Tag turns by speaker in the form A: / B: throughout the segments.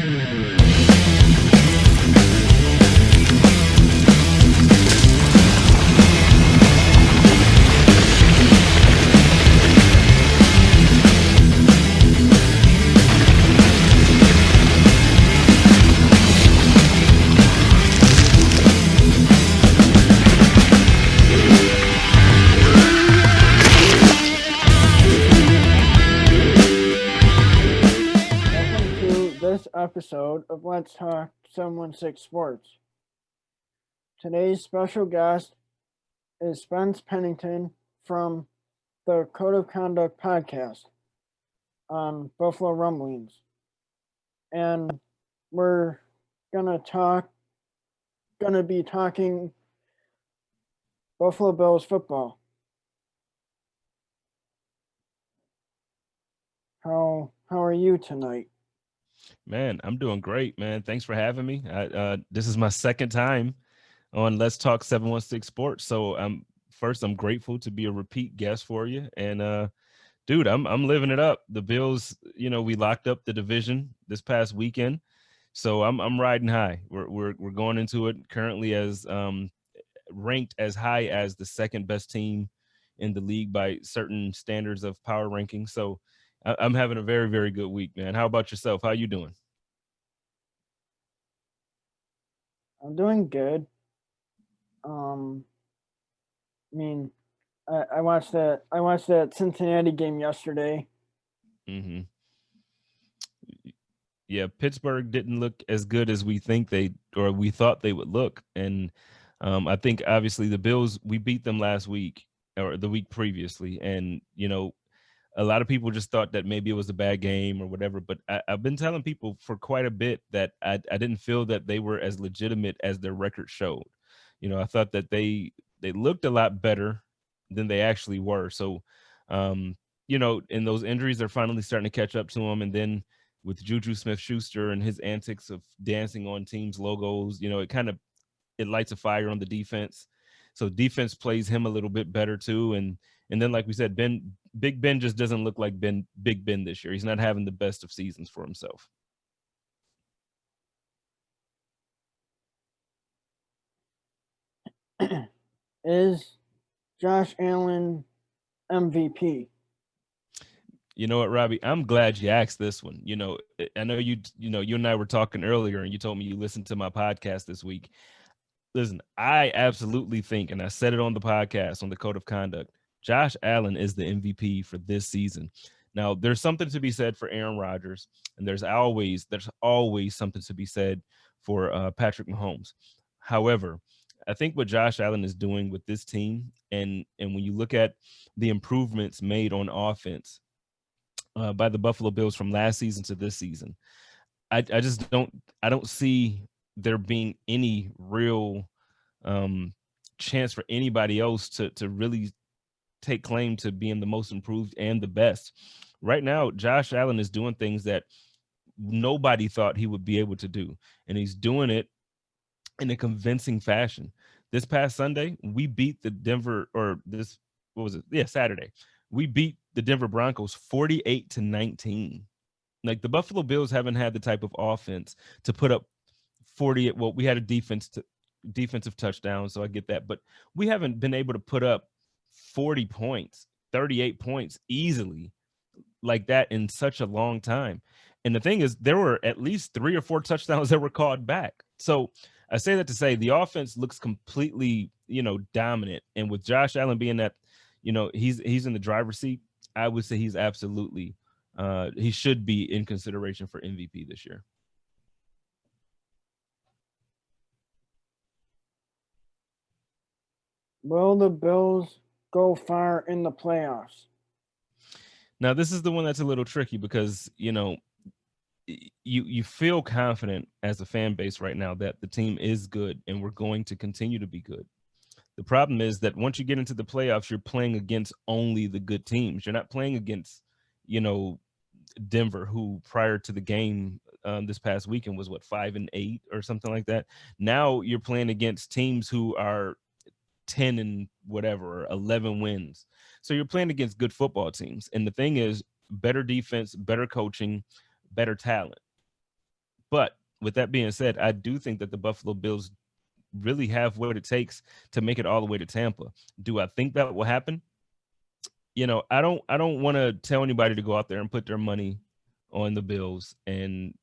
A: Welcome to this episode of Let's Talk 716 Sports. Today's special guest is Spence Pennington from the Code of Conduct podcast on Buffalo Rumblings. And we're gonna be talking Buffalo Bills football. How are you tonight?
B: Man, I'm doing great, man. Thanks for having me. This is my second time on Let's Talk 716 Sports. So I'm grateful to be a repeat guest for you. And dude, I'm living it up. The Bills, we locked up the division this past weekend. So I'm riding high. We're going into it currently as ranked as high as the second best team in the league by certain standards of power ranking. So I'm having a very, very good week, man. How about yourself? How you doing?
A: I'm doing good. Um, I mean, I watched that Cincinnati game yesterday.
B: hmm Yeah, Pittsburgh didn't look as good as we thought they would look, and I think obviously the Bills, we beat them last week or the week previously, and a lot of people just thought that maybe it was a bad game or whatever. But I've been telling people for quite a bit that I didn't feel that they were as legitimate as their record showed. I thought that they looked a lot better than they actually were. So, and those injuries are finally starting to catch up to them. And then with Juju Smith-Schuster and his antics of dancing on teams' logos, it lights a fire on the defense. So defense plays him a little bit better too. And then, like we said, Big Ben just doesn't look like Big Ben this year. He's not having the best of seasons for himself.
A: Is Josh Allen MVP?
B: You know what, Robbie? I'm glad you asked this one. I know you and I were talking earlier, and you told me you listened to my podcast this week. Listen, I absolutely think, and I said it on the podcast on the Code of Conduct, Josh Allen is the MVP for this season. Now, there's something to be said for Aaron Rodgers, and there's always something to be said for Patrick Mahomes. However, I think what Josh Allen is doing with this team, and when you look at the improvements made on offense by the Buffalo Bills from last season to this season, I just don't see there being any real chance for anybody else to really take claim to being the most improved and the best. Right now, Josh Allen is doing things that nobody thought he would be able to do, and he's doing it in a convincing fashion. This past Sunday, we beat the Denver, or this, what was it? Yeah, Saturday. We beat the Denver Broncos 48-19. Like, the Buffalo Bills haven't had the type of offense to put up 40. Well, we had a defensive touchdown, so I get that, but we haven't been able to put up 40 points, 38 points easily like that in such a long time. And the thing is, there were at least 3 or 4 touchdowns that were called back. So I say that to say the offense looks completely, dominant. And with Josh Allen being that, he's in the driver's seat, I would say he's absolutely he should be in consideration for MVP this year.
A: Will the Bills go far in the playoffs?
B: Now, this is the one that's a little tricky because, you feel confident as a fan base right now that the team is good and we're going to continue to be good. The problem is that once you get into the playoffs, you're playing against only the good teams. You're not playing against, you know, Denver, who prior to the game this past weekend was what, 5-8 or something like that. Now you're playing against teams who are 10 and whatever, 11 wins. So you're playing against good football teams. And the thing is, better defense, better coaching, better talent. But with that being said, I do think that the Buffalo Bills really have what it takes to make it all the way to Tampa. Do I think that will happen? I don't want to tell anybody to go out there and put their money on the Bills. And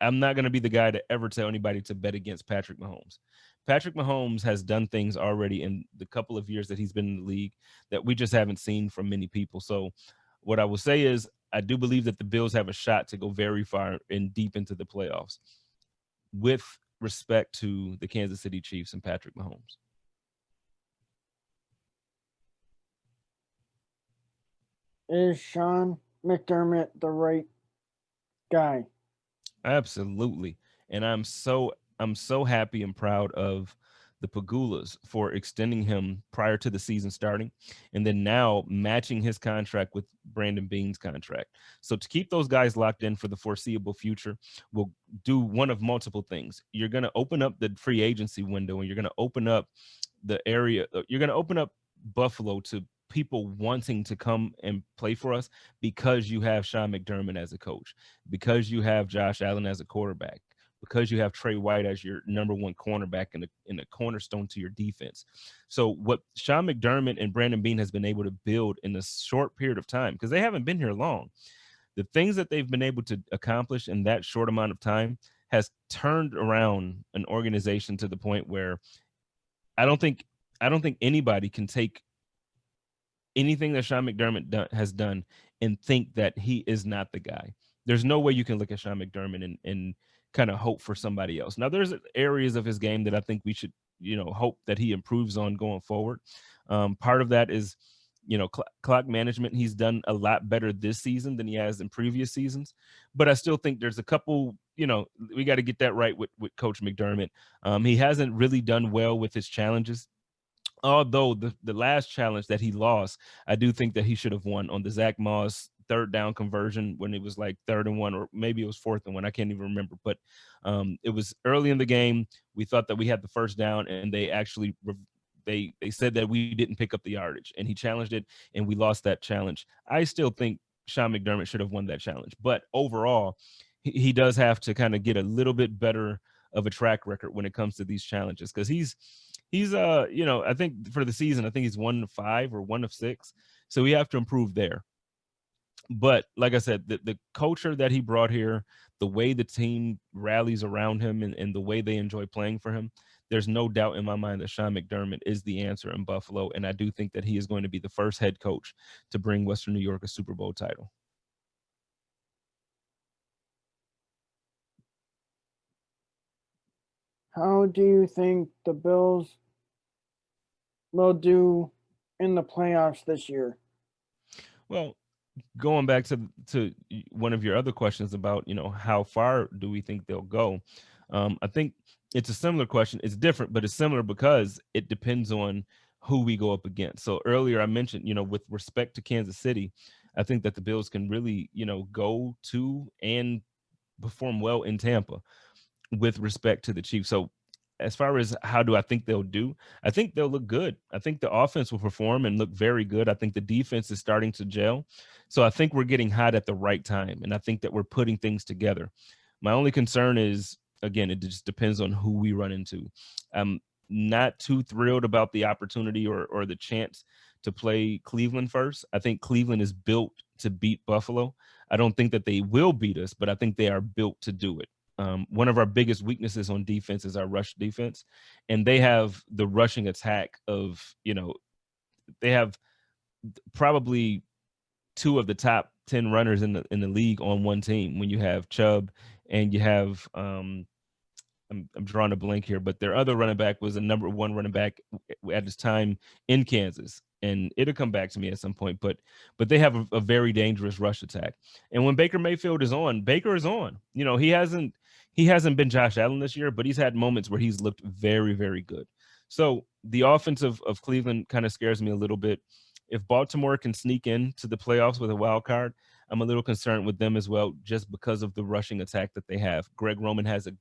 B: I'm not going to be the guy to ever tell anybody to bet against Patrick Mahomes. Patrick Mahomes has done things already in the couple of years that he's been in the league that we just haven't seen from many people. So what I will say is I do believe that the Bills have a shot to go very far and deep into the playoffs with respect to the Kansas City Chiefs and Patrick Mahomes.
A: Is Sean McDermott the right guy?
B: Absolutely. And I'm so happy and proud of the Pagulas for extending him prior to the season starting and then now matching his contract with Brandon Beane's contract. So to keep those guys locked in for the foreseeable future, we'll do one of multiple things. You're going to open up the free agency window and you're going to open up the area. You're going to open up Buffalo to people wanting to come and play for us because you have Sean McDermott as a coach, because you have Josh Allen as a quarterback, because you have Trey White as your number one cornerback and a cornerstone to your defense. So what Sean McDermott and Brandon Beane has been able to build in a short period of time, because they haven't been here long, the things that they've been able to accomplish in that short amount of time has turned around an organization to the point where I don't think I don't think anybody can take anything that Sean McDermott has done and think that he is not the guy. There's no way you can look at Sean McDermott and kind of hope for somebody else. Now, there's areas of his game that I think we should, hope that he improves on going forward. Part of that is, clock management. He's done a lot better this season than he has in previous seasons. But I still think there's a couple, we got to get that right with Coach McDermott. He hasn't really done well with his challenges, although the last challenge that he lost, I do think that he should have won on the Zach Moss third down conversion when it was like 3rd and 1, or maybe it was 4th and 1. I can't even remember, but it was early in the game. We thought that we had the first down, and they actually they said that we didn't pick up the yardage, and he challenged it, and we lost that challenge. I still think Sean McDermott should have won that challenge, but overall, he does have to kind of get a little bit better of a track record when it comes to these challenges, because he's I think for the season, I think he's 1 of 5 or 1 of 6. So we have to improve there. But like I said, the culture that he brought here, the way the team rallies around him, and the way they enjoy playing for him, there's no doubt in my mind that Sean McDermott is the answer in Buffalo. And I do think that he is going to be the first head coach to bring Western New York a Super Bowl title.
A: How do you think the Bills will do in the playoffs this year?
B: Well, going back to one of your other questions about how far do we think they'll go, I think it's a similar question. It's different, but it's similar because it depends on who we go up against. So earlier I mentioned, with respect to Kansas City, I think that the Bills can really go to and perform well in Tampa with respect to the Chiefs. So as far as how do I think they'll do, I think they'll look good. I think the offense will perform and look very good. I think the defense is starting to gel. So I think we're getting hot at the right time. And I think that we're putting things together. My only concern is, again, it just depends on who we run into. I'm not too thrilled about the opportunity or the chance to play Cleveland first. I think Cleveland is built to beat Buffalo. I don't think that they will beat us, but I think they are built to do it. One of our biggest weaknesses on defense is our rush defense, and they have the rushing attack of, they have probably 2 of the top 10 runners in the league on one team. When you have Chubb and you have I'm drawing a blank here, but their other running back was a number 1 running back at his time in Kansas, and it'll come back to me at some point. But they have a very dangerous rush attack, and when Baker Mayfield is on, Baker is on. He hasn't been Josh Allen this year, but he's had moments where he's looked very, very good. So the offense of Cleveland kind of scares me a little bit. If Baltimore can sneak into the playoffs with a wild card, I'm a little concerned with them as well, just because of the rushing attack that they have. Greg Roman has a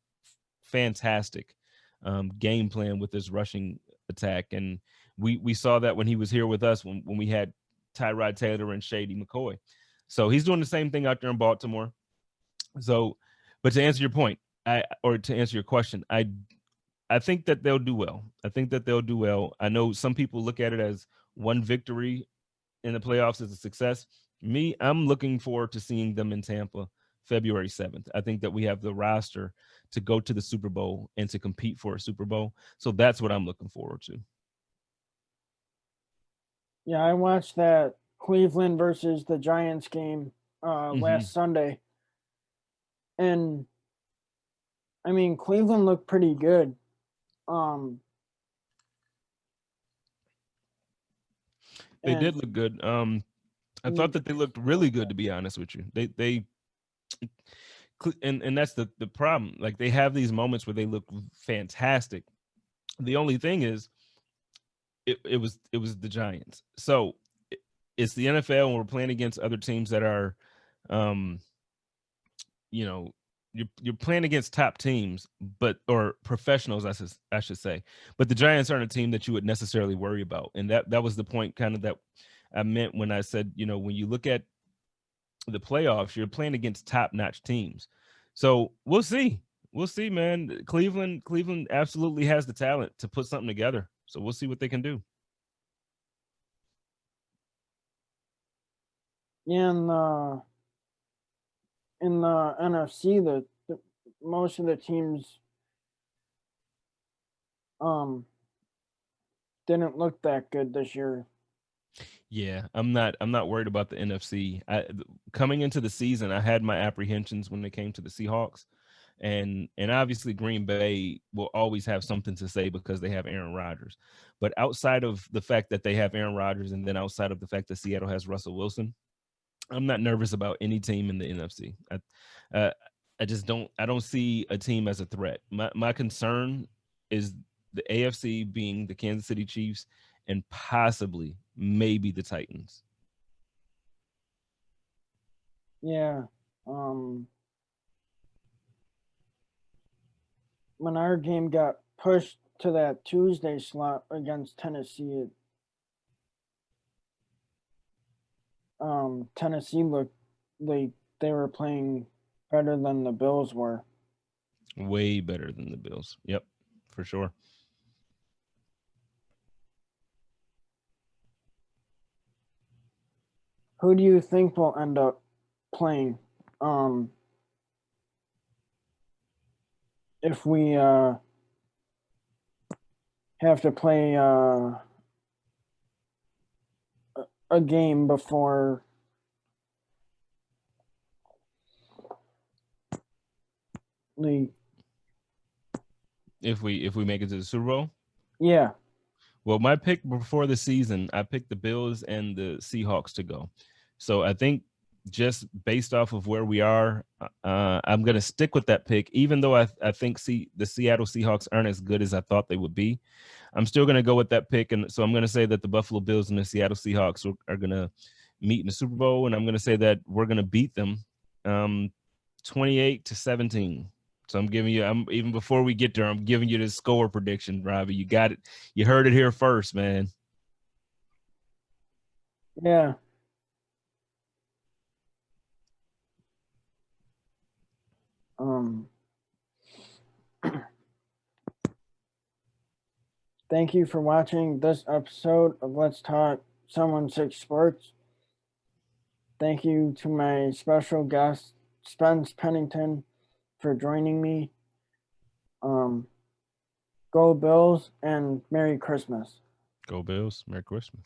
B: fantastic game plan with his rushing attack, and we saw that when he was here with us when we had Tyrod Taylor and Shady McCoy. So he's doing the same thing out there in Baltimore. So But to answer your point, to answer your question, I think that they'll do well. I think that they'll do well. I know some people look at it as one victory in the playoffs as a success. Me, I'm looking forward to seeing them in Tampa February 7th. I think that we have the roster to go to the Super Bowl and to compete for a Super Bowl. So that's what I'm looking forward to.
A: Yeah, I watched that Cleveland versus the Giants game last Sunday. And I mean, Cleveland looked pretty good.
B: They did look good. I thought that they looked really good, to be honest with you. And that's the problem. Like, they have these moments where they look fantastic. The only thing is, it was the Giants. So it's the NFL, and we're playing against other teams that are, you know, you're playing against top teams, or professionals, I should say. But the Giants aren't a team that you would necessarily worry about, and that was the point kind of that I meant when I said, when you look at the playoffs, you're playing against top-notch teams. So we'll see. We'll see, man. Cleveland absolutely has the talent to put something together. So we'll see what they can do.
A: Yeah, in the NFC, the most of the teams didn't look that good this year.
B: Yeah, I'm not worried about the NFC. Coming into the season, I had my apprehensions when it came to the Seahawks, and obviously Green Bay will always have something to say because they have Aaron Rodgers. But outside of the fact that they have Aaron Rodgers, and then outside of the fact that Seattle has Russell Wilson, I'm not nervous about any team in the NFC. I just don't see a team as a threat. My concern is the AFC being the Kansas City Chiefs and possibly maybe the Titans.
A: Yeah. When our game got pushed to that Tuesday slot against Tennessee, Tennessee looked they were playing better than the Bills were.
B: Way better than the Bills. Yep, for sure.
A: Who do you think will end up playing? If we have to play a game before
B: if we make it to the Super Bowl?
A: Yeah.
B: Well, my pick before the season, I picked the Bills and the Seahawks to go. So I think just based off of where we are, I'm going to stick with that pick, even though I think the Seattle Seahawks aren't as good as I thought they would be. I'm still going to go with that pick. And so I'm going to say that the Buffalo Bills and the Seattle Seahawks are going to meet in the Super Bowl. And I'm going to say that we're going to beat them 28-17. So even before we get there, I'm giving you the score prediction, Robbie. You got it. You heard it here first, man.
A: Yeah. Thank you for watching this episode of Let's Talk 716 Sports. Thank you to my special guest, Spence Pennington, for joining me. Go Bills and Merry Christmas.
B: Go Bills. Merry Christmas.